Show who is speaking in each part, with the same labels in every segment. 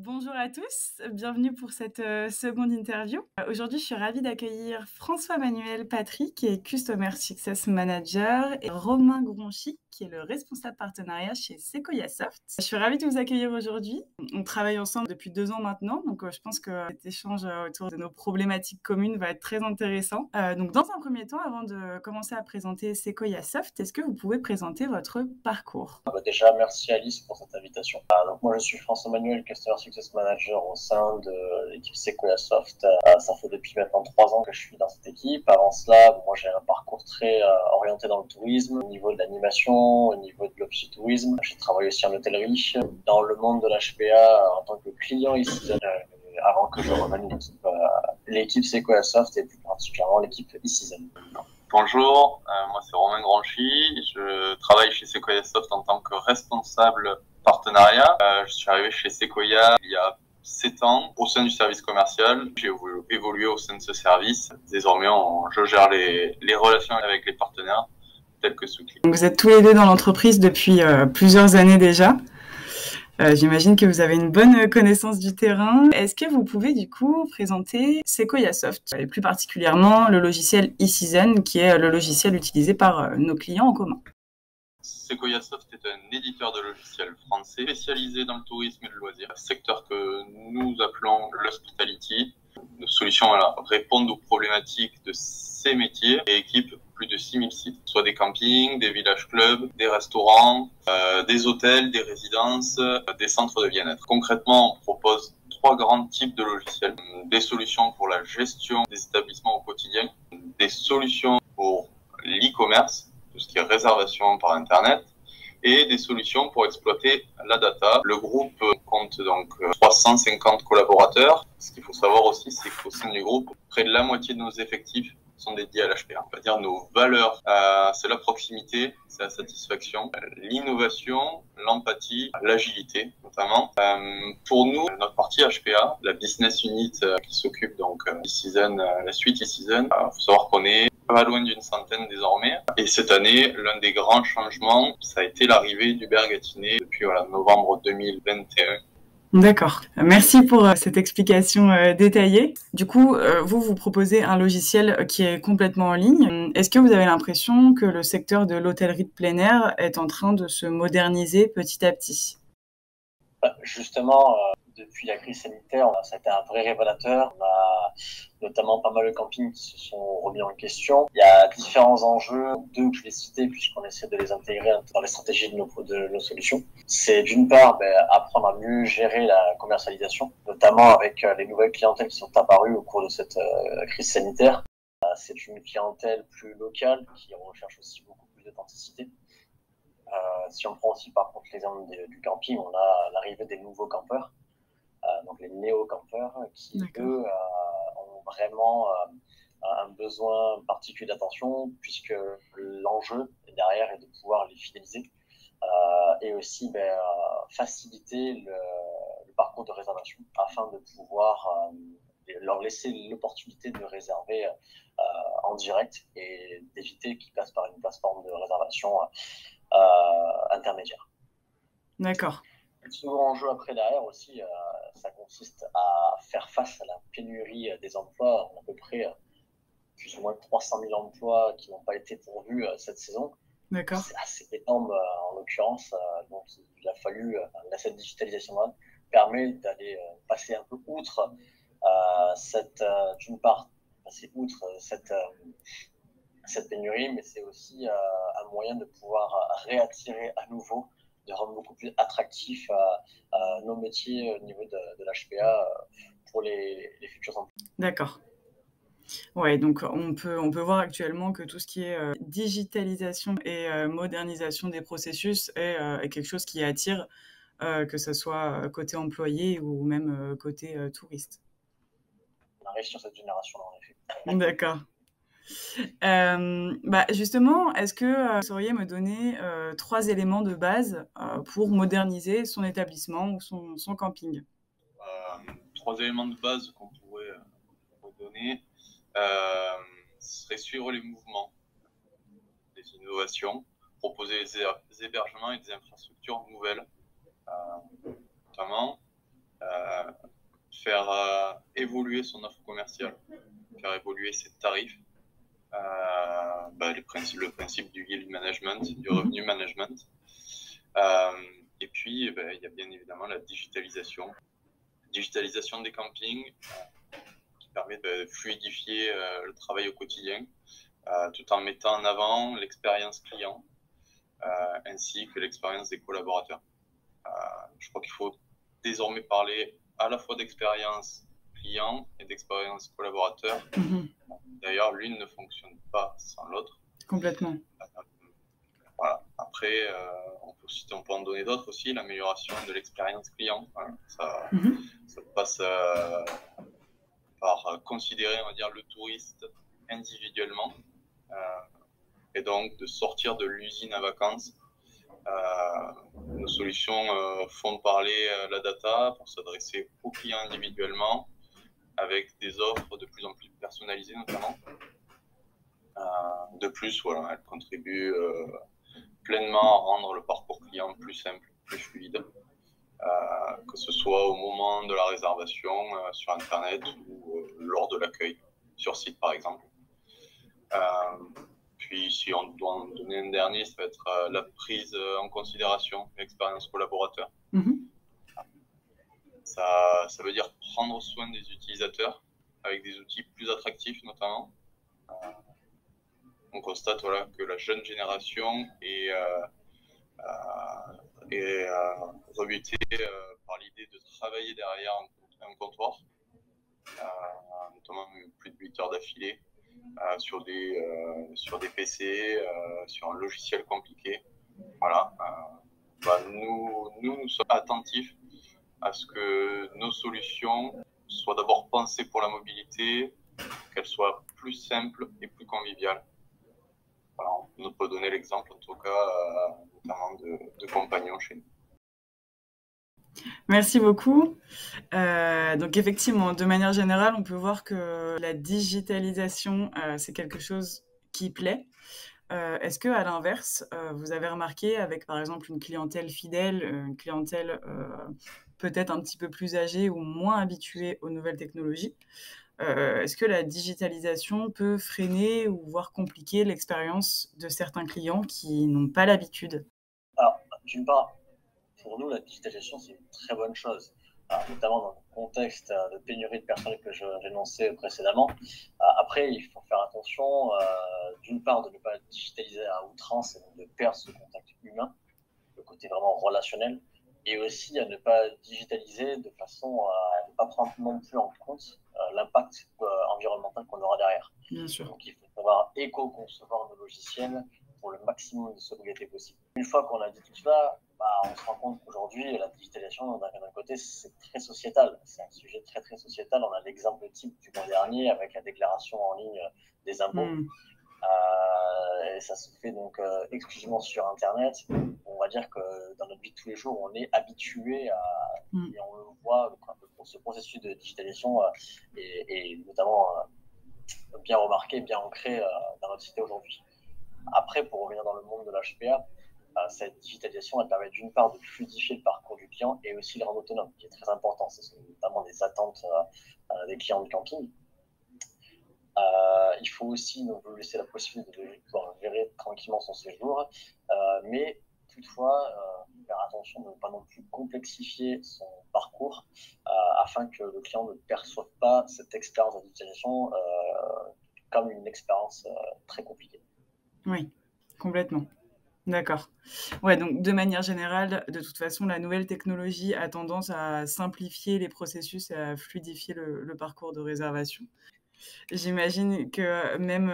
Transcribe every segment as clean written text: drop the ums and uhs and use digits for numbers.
Speaker 1: Bonjour à tous, bienvenue pour cette seconde interview. Aujourd'hui, je suis ravie d'accueillir François-Manuel Patry, qui est Customer Success Manager, et Romain Gronchi, qui est le responsable partenariat chez Sequoia Soft. Je suis ravie de vous accueillir aujourd'hui. On travaille ensemble depuis 2 ans maintenant, donc je pense que cet échange autour de nos problématiques communes va être très intéressant. Donc dans un premier temps, avant de commencer à présenter Sequoia Soft, est-ce que vous pouvez présenter votre parcours?
Speaker 2: Déjà, merci Alice pour cette invitation. Donc moi, je suis François-Manuel, Customer Success Manager au sein de l'équipe Sequoia Soft. Ça fait depuis maintenant 3 ans que je suis dans cette équipe. Avant cela, moi, j'ai un parcours très orienté dans le tourisme, au niveau de l'animation, au niveau de l'opti-tourisme. J'ai travaillé aussi en hôtellerie, dans le monde de l'HPA en tant que client ici, avant que je rejoigne l'équipe Sequoia Soft et plus particulièrement l'équipe e-Season.
Speaker 3: Bonjour, moi c'est Romain Gronchi, je travaille chez Sequoia Soft en tant que responsable partenariat. Je suis arrivé chez Sequoia il y a 7 ans au sein du service commercial. J'ai évolué au sein de ce service. Désormais, je gère les relations avec les partenaires tels que Soukli.
Speaker 1: Vous êtes tous les deux dans l'entreprise depuis plusieurs années déjà. J'imagine que vous avez une bonne connaissance du terrain. Est-ce que vous pouvez du coup présenter Sequoia Soft et plus particulièrement le logiciel e-Season qui est le logiciel utilisé par nos clients en commun?
Speaker 3: Sequoia Soft est un éditeur de logiciels français spécialisé dans le tourisme et le loisir, secteur que nous appelons l'hospitality. Nos solutions répondent aux problématiques de ces métiers et équipent plus de 6000 sites, soit des campings, des villages clubs, des restaurants, des hôtels, des résidences, des centres de bien-être. Concrètement, on propose 3 grands types de logiciels. Des solutions pour la gestion des établissements au quotidien, des solutions pour l'e-commerce, tout ce qui est réservation par Internet, et des solutions pour exploiter la data. Le groupe compte donc 350 collaborateurs. Ce qu'il faut savoir aussi, c'est qu'au sein du groupe, près de la moitié de nos effectifs sont dédiés à l'HPA. On va dire nos valeurs, c'est la proximité, c'est la satisfaction, l'innovation, l'empathie, l'agilité notamment. Pour nous, notre partie HPA, la business unit qui s'occupe donc e-Season, la suite e-Season, faut savoir qu'on est pas loin d'une centaine désormais. Et cette année, l'un des grands changements, ça a été l'arrivée d'Hubert Gatinet depuis novembre 2021.
Speaker 1: D'accord. Merci pour cette explication détaillée. Du coup, vous proposez un logiciel qui est complètement en ligne. Est-ce que vous avez l'impression que le secteur de l'hôtellerie de plein air est en train de se moderniser petit à petit?
Speaker 2: Justement, depuis la crise sanitaire, ça a été un vrai révélateur. On a notamment pas mal de campings qui se sont remis en question. Il y a différents enjeux, 2 que je vais citer puisqu'on essaie de les intégrer dans les stratégies de nos solutions. C'est d'une part apprendre à mieux gérer la commercialisation, notamment avec les nouvelles clientèles qui sont apparues au cours de cette crise sanitaire. C'est une clientèle plus locale qui recherche aussi beaucoup plus d'authenticité. Si on prend aussi par contre l'exemple du camping, on a l'arrivée des nouveaux campeurs, donc les néo-campeurs, qui eux ont vraiment un besoin particulier d'attention, puisque l'enjeu derrière est de pouvoir les fidéliser et aussi faciliter le parcours de réservation afin de pouvoir leur laisser l'opportunité de réserver en direct et d'éviter qu'ils passent par une plateforme de réservation intermédiaire.
Speaker 1: D'accord.
Speaker 2: Le second enjeu après derrière aussi, ça consiste à faire face à la pénurie des emplois. On a à peu près plus ou moins 300 000 emplois qui n'ont pas été pourvus cette saison.
Speaker 1: D'accord.
Speaker 2: C'est assez énorme en l'occurrence. Donc il a fallu, cette digitalisation-là permet d'aller passer un peu outre d'une part, passer outre cette pénurie, mais c'est aussi un moyen de pouvoir réattirer à nouveau, de rendre beaucoup plus attractif nos métiers au niveau de l'HPA pour les futurs emplois.
Speaker 1: D'accord. Ouais, donc on peut voir actuellement que tout ce qui est digitalisation et modernisation des processus est quelque chose qui attire, que ce soit côté employé ou même côté touriste.
Speaker 2: On arrive sur cette génération-là, en effet.
Speaker 1: D'accord. Justement, est-ce que vous sauriez me donner 3 éléments de base pour moderniser son établissement ou son camping?
Speaker 3: 3 éléments de base qu'on pourrait vous donner, ce serait suivre les mouvements, des innovations, proposer des hébergements et des infrastructures nouvelles, notamment faire évoluer son offre commerciale, faire évoluer ses tarifs, le principe du yield management, du revenu management. Et puis, il y a bien évidemment la digitalisation des campings qui permet de fluidifier le travail au quotidien, tout en mettant en avant l'expérience client ainsi que l'expérience des collaborateurs. Je crois qu'il faut désormais parler à la fois d'expérience client et d'expérience collaborateur. D'ailleurs, l'une ne fonctionne pas sans l'autre.
Speaker 1: Complètement.
Speaker 3: Voilà. Après, on peut en donner d'autres aussi, l'amélioration de l'expérience client. Voilà. Ça passe par considérer, on va dire, le touriste individuellement et donc de sortir de l'usine à vacances. Nos solutions font parler la data pour s'adresser aux clients individuellement avec des offres de plus en plus personnalisées notamment. De plus, voilà, elles contribuent pleinement à rendre le parcours client plus simple, plus fluide, que ce soit au moment de la réservation sur Internet ou lors de l'accueil sur site par exemple. Puis si on doit en donner un dernier, ça va être la prise en considération de l'expérience collaborateur. Ça veut dire prendre soin des utilisateurs avec des outils plus attractifs notamment. On constate que la jeune génération est rebutée par l'idée de travailler derrière un comptoir, notamment plus de 8 heures d'affilée, sur des PC, sur un logiciel compliqué. Voilà. Nous sommes attentifs à ce que nos solutions soient d'abord pensées pour la mobilité, qu'elles soient plus simples et plus conviviales. Voilà, on peut donner l'exemple, en tout cas, notamment de compagnons chez nous.
Speaker 1: Merci beaucoup. Donc effectivement, de manière générale, on peut voir que la digitalisation, c'est quelque chose qui plaît. Est-ce que, à l'inverse, vous avez remarqué avec par exemple une clientèle fidèle, une clientèle peut-être un petit peu plus âgée ou moins habituée aux nouvelles technologies, est-ce que la digitalisation peut freiner ou voire compliquer l'expérience de certains clients qui n'ont pas l'habitude?
Speaker 2: Alors, d'une part, pour nous, la digitalisation, c'est une très bonne chose, notamment dans le contexte de pénurie de personnel que j'énonçais précédemment. Après, il faut faire attention, d'une part, de ne pas digitaliser à outrance et donc de perdre ce contact humain, le côté vraiment relationnel, et aussi à ne pas digitaliser de façon à ne pas prendre non plus en compte l'impact environnemental qu'on aura derrière.
Speaker 1: Bien sûr.
Speaker 2: Donc, il faut savoir éco-concevoir nos logiciels pour le maximum de sobriété possible. Une fois qu'on a dit tout cela, on se rend compte qu'aujourd'hui, la digitalisation, d'un côté, c'est très sociétal. C'est un sujet très, très sociétal. On a l'exemple type du mois dernier avec la déclaration en ligne des impôts. Et ça se fait donc exclusivement sur Internet. On va dire que dans notre vie de tous les jours, on est habitué et on le voit, ce processus de digitalisation est notamment bien remarqué, bien ancré dans notre cité aujourd'hui. Après, pour revenir dans le monde de l'HPA, cette digitalisation, elle permet d'une part de fluidifier le parcours du client et aussi le rendre autonome, qui est très important. Ce sont notamment des attentes des clients de camping. Il faut aussi donc, laisser la possibilité de pouvoir gérer tranquillement son séjour, mais toutefois faire attention de ne pas non plus complexifier son parcours afin que le client ne perçoive pas cette expérience de digitalisation comme une expérience très compliquée.
Speaker 1: Oui, complètement. D'accord. Ouais, donc de manière générale, de toute façon, la nouvelle technologie a tendance à simplifier les processus et à fluidifier le parcours de réservation. J'imagine que même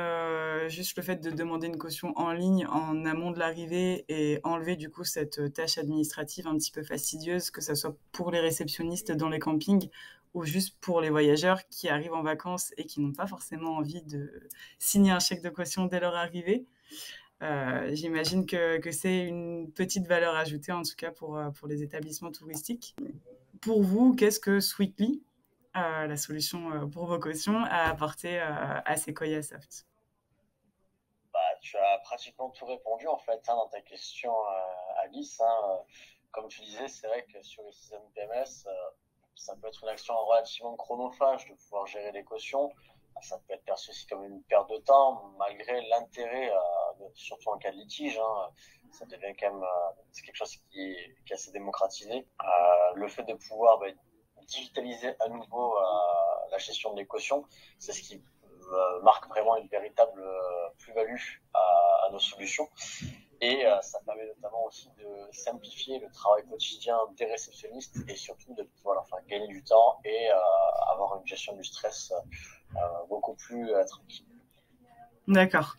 Speaker 1: juste le fait de demander une caution en ligne en amont de l'arrivée et enlever du coup cette tâche administrative un petit peu fastidieuse, que ça soit pour les réceptionnistes dans les campings ou juste pour les voyageurs qui arrivent en vacances et qui n'ont pas forcément envie de signer un chèque de caution dès leur arrivée. J'imagine que c'est une petite valeur ajoutée, en tout cas pour les établissements touristiques. Pour vous, qu'est-ce que Sweetly, la solution pour vos cautions, a apporté à Sequoia Soft?
Speaker 2: Tu as pratiquement tout répondu en fait dans ta question, Alice. Comme tu disais, c'est vrai que sur les systèmes PMS, ça peut être une action relativement chronophage de pouvoir gérer les cautions. Ça peut être perçu aussi comme une perte de temps, malgré l'intérêt, surtout en cas de litige. Ça devient quand même c'est quelque chose qui est assez démocratisé. Le fait de pouvoir digitaliser à nouveau la gestion des cautions, c'est ce qui marque vraiment une véritable plus-value à nos solutions. Et ça permet notamment aussi de simplifier le travail quotidien des réceptionnistes et surtout de pouvoir leur faire gagner du temps et avoir une gestion du stress beaucoup plus tranquille.
Speaker 1: D'accord.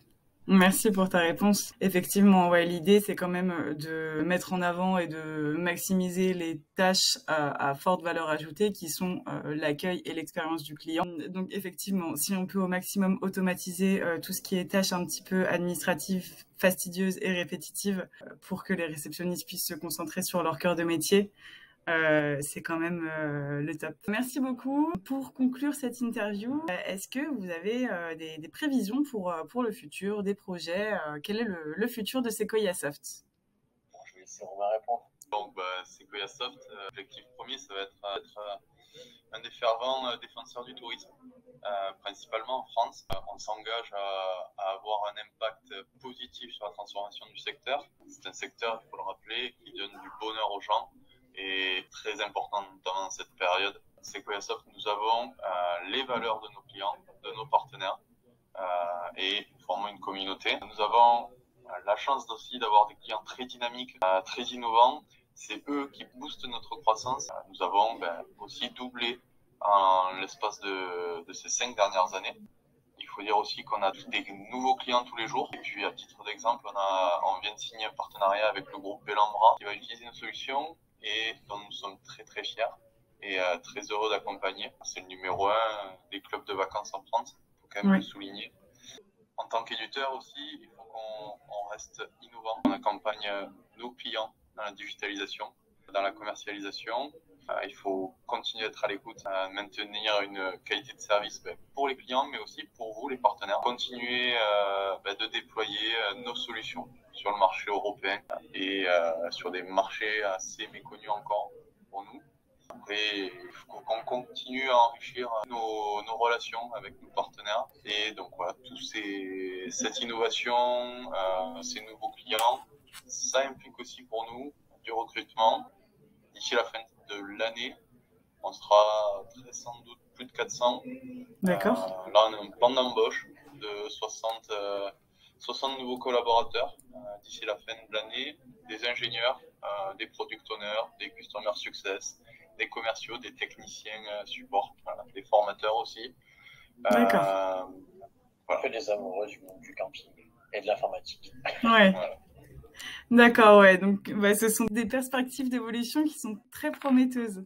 Speaker 1: Merci pour ta réponse. Effectivement, ouais, l'idée, c'est quand même de mettre en avant et de maximiser les tâches à forte valeur ajoutée qui sont l'accueil et l'expérience du client. Donc, effectivement, si on peut au maximum automatiser tout ce qui est tâches un petit peu administratives, fastidieuses et répétitives pour que les réceptionnistes puissent se concentrer sur leur cœur de métier, c'est quand même le top. Merci beaucoup. Pour conclure cette interview, est-ce que vous avez des prévisions pour le futur, des projets quel est le futur de Sequoia Soft?
Speaker 2: Je vais laisser Romain répondre.
Speaker 3: Donc, Sequoia Soft, l'objectif premier, ça va être un des fervents défenseurs du tourisme, principalement en France. On s'engage à avoir un impact positif sur la transformation du secteur. C'est un secteur, il faut le rappeler, qui donne du bonheur aux gens et très important dans cette période. Sequoia Soft, nous avons les valeurs de nos clients, de nos partenaires et nous formons une communauté. Nous avons la chance aussi d'avoir des clients très dynamiques, très innovants. C'est eux qui boostent notre croissance. Nous avons aussi doublé en l'espace de ces 5 dernières années. Il faut dire aussi qu'on a des nouveaux clients tous les jours. Et puis, à titre d'exemple, on vient de signer un partenariat avec le groupe Bellambra qui va utiliser nos solutions et dont nous sommes très très fiers et très heureux d'accompagner. C'est le numéro 1 des clubs de vacances en France, il faut quand même le souligner. En tant qu'éditeur aussi, il faut qu'on reste innovant. On accompagne nos clients dans la digitalisation, dans la commercialisation. Il faut continuer d'être à l'écoute, maintenir une qualité de service pour les clients, mais aussi pour vous, les partenaires. Continuer de déployer nos solutions sur le marché européen et sur des marchés assez méconnus encore pour nous. Après, il faut qu'on continue à enrichir nos relations avec nos partenaires. Et donc voilà, cette innovation, ces nouveaux clients, ça implique aussi pour nous du recrutement. D'ici la fin de l'année, on sera très sans doute plus de 400.
Speaker 1: D'accord.
Speaker 3: Là, on a un plan d'embauche de 60 nouveaux collaborateurs d'ici la fin de l'année, des ingénieurs, des product owners, des customer success, des commerciaux, des techniciens support, des formateurs aussi.
Speaker 1: D'accord.
Speaker 2: Voilà. Que des amoureux du monde du camping et de l'informatique.
Speaker 1: Ouais. Voilà. D'accord, ouais. Donc, ce sont des perspectives d'évolution qui sont très prometteuses.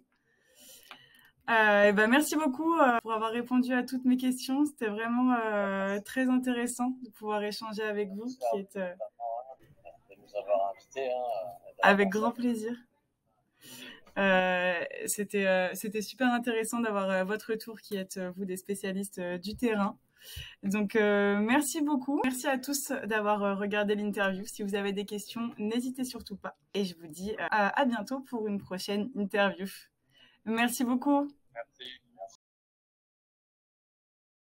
Speaker 1: Merci beaucoup pour avoir répondu à toutes mes questions. C'était vraiment très intéressant de pouvoir échanger avec vous.
Speaker 2: De nous avoir invités.
Speaker 1: Avec grand plaisir. C'était super intéressant d'avoir votre retour qui êtes vous des spécialistes du terrain. Donc merci beaucoup. Merci à tous d'avoir regardé l'interview. Si vous avez des questions, n'hésitez surtout pas. Et je vous dis à bientôt pour une prochaine interview. Merci beaucoup.
Speaker 3: Merci.